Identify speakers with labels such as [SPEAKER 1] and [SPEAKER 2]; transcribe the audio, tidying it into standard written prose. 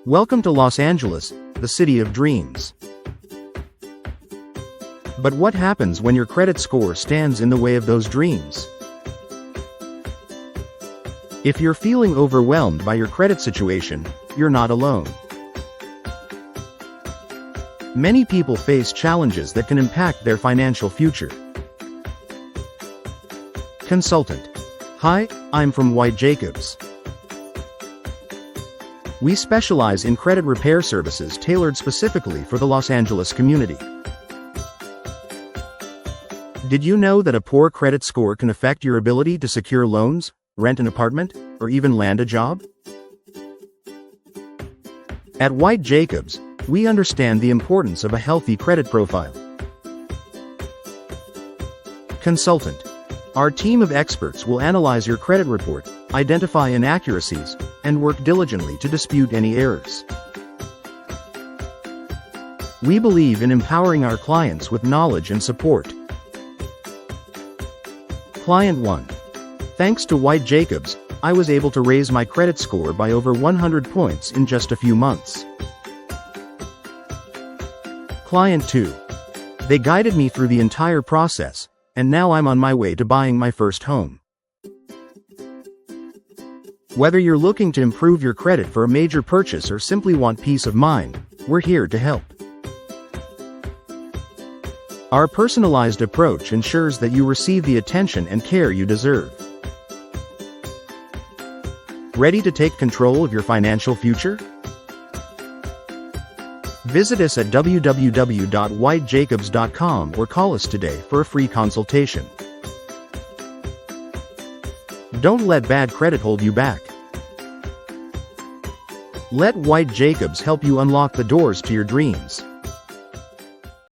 [SPEAKER 1] Welcome to Los Angeles, the city of dreams. But what happens when your credit score stands in the way of those dreams? If you're feeling overwhelmed by your credit situation, you're not alone. Many people face challenges that can impact their financial future. Consultant. Hi, I'm from White Jacobs. We specialize in credit repair services tailored specifically for the Los Angeles community. Did you know that a poor credit score can affect your ability to secure loans, rent an apartment, or even land a job? At White Jacobs, we understand the importance of a healthy credit profile. Consultant. Our team of experts will analyze your credit report, identify inaccuracies, and work diligently to dispute any errors. We believe in empowering our clients with knowledge and support. Client 1. Thanks to White Jacobs, I was able to raise my credit score by over 100 points in just a few months. Client 2. They guided me through the entire process, and now I'm on my way to buying my first home. Whether you're looking to improve your credit for a major purchase or simply want peace of mind, we're here to help. Our personalized approach ensures that you receive the attention and care you deserve. Ready to take control of your financial future? Visit us at www.whitejacobs.com or call us today for a free consultation. Don't let bad credit hold you back. Let White Jacobs help you unlock the doors to your dreams.